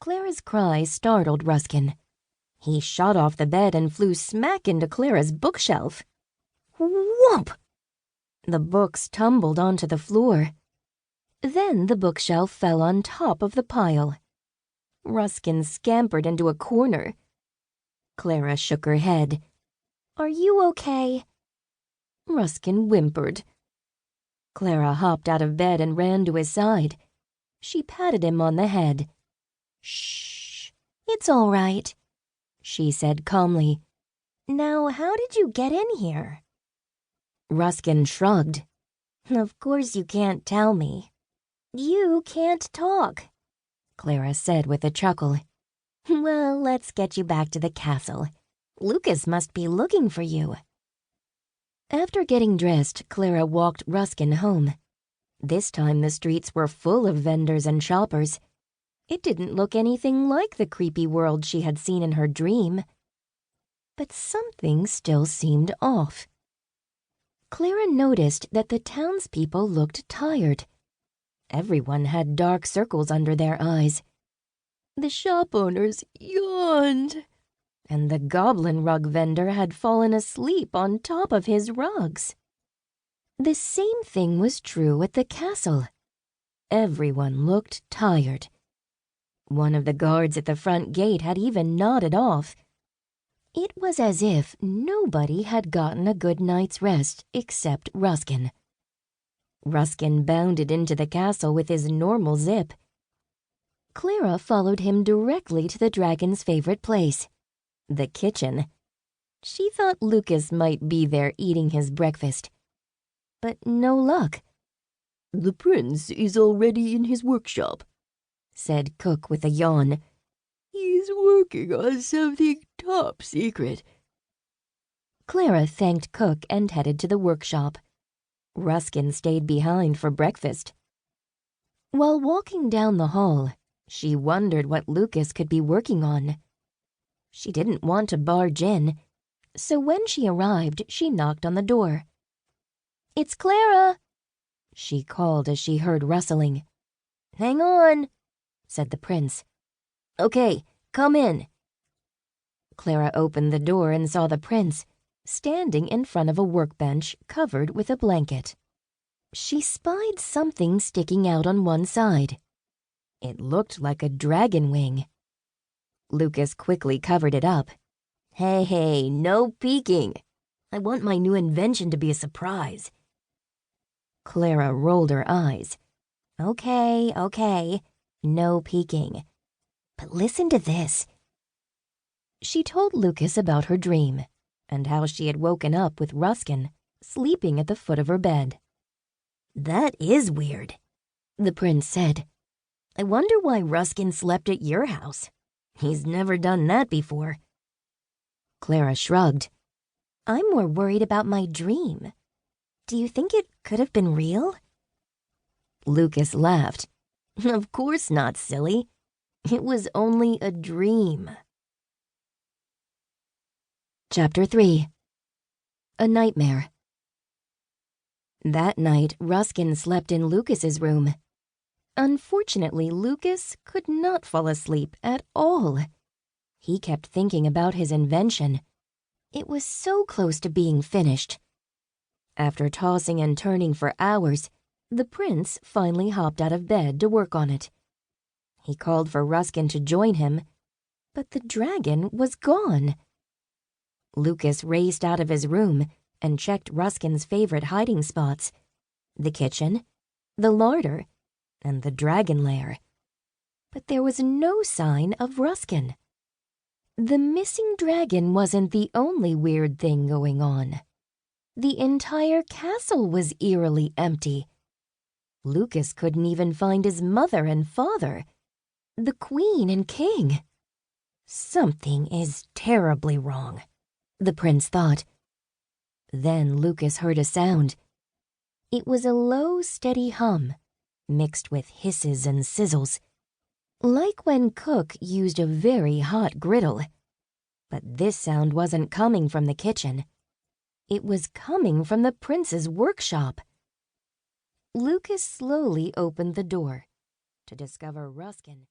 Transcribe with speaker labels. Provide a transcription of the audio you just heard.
Speaker 1: Clara's cry startled Ruskin. He shot off the bed and flew smack into Clara's bookshelf. Whomp! The books tumbled onto the floor. Then the bookshelf fell on top of the pile. Ruskin scampered into a corner. Clara shook her head. "Are you okay?" Ruskin whimpered. Clara hopped out of bed and ran to his side. She patted him on the head. "Shh, it's all right," she said calmly. "Now, how did you get in here?" Ruskin shrugged. "Of course you can't tell me." "You can't talk," Clara said with a chuckle. "Well, let's get you back to the castle. Lucas must be looking for you." After getting dressed, Clara walked Ruskin home. This time the streets were full of vendors and shoppers. It didn't look anything like the creepy world she had seen in her dream. But something still seemed off. Clara noticed that the townspeople looked tired. Everyone had dark circles under their eyes. The shop owners yawned, and the goblin rug vendor had fallen asleep on top of his rugs. The same thing was true at the castle. Everyone looked tired. One of the guards at the front gate had even nodded off. It was as if nobody had gotten a good night's rest except Ruskin. Ruskin bounded into the castle with his normal zip. Clara followed him directly to the dragon's favorite place, the kitchen. She thought Lucas might be there eating his breakfast. But no luck. "The prince is already in his workshop," said Cook with a yawn. "He's working on something top secret." Clara thanked Cook and headed to the workshop. Ruskin stayed behind for breakfast. While walking down the hall, she wondered what Lucas could be working on. She didn't want to barge in, so when she arrived, she knocked on the door. "It's Clara," she called as she heard rustling. "Hang on," said the prince. "Okay, come in." Clara opened the door and saw the prince, standing in front of a workbench covered with a blanket. She spied something sticking out on one side. It looked like a dragon wing. Lucas quickly covered it up. Hey, no peeking. I want my new invention to be a surprise." Clara rolled her eyes. Okay, no peeking. But listen to this. She told Lucas about her dream and how she had woken up with Ruskin sleeping at the foot of her bed. "That is weird," the prince said. "I wonder why Ruskin slept at your house. He's never done that before." Clara shrugged. "I'm more worried about my dream. Do you think it could have been real?" Lucas laughed. "Of course not, silly. It was only a dream." Chapter 3. A Nightmare. That night, Ruskin slept in Lucas's room. Unfortunately, Lucas could not fall asleep at all. He kept thinking about his invention. It was so close to being finished. After tossing and turning for hours, the prince finally hopped out of bed to work on it. He called for Ruskin to join him, but the dragon was gone. Lucas raced out of his room and checked Ruskin's favorite hiding spots: the kitchen, the larder, and the dragon lair. But there was no sign of Ruskin. The missing dragon wasn't the only weird thing going on. The entire castle was eerily empty. Lucas couldn't even find his mother and father, the queen and king. Something is terribly wrong, the prince thought. Then Lucas heard a sound. It was a low, steady hum, mixed with hisses and sizzles, like when Cook used a very hot griddle. But this sound wasn't coming from the kitchen. It was coming from the prince's workshop. Lucas slowly opened the door to discover Ruskin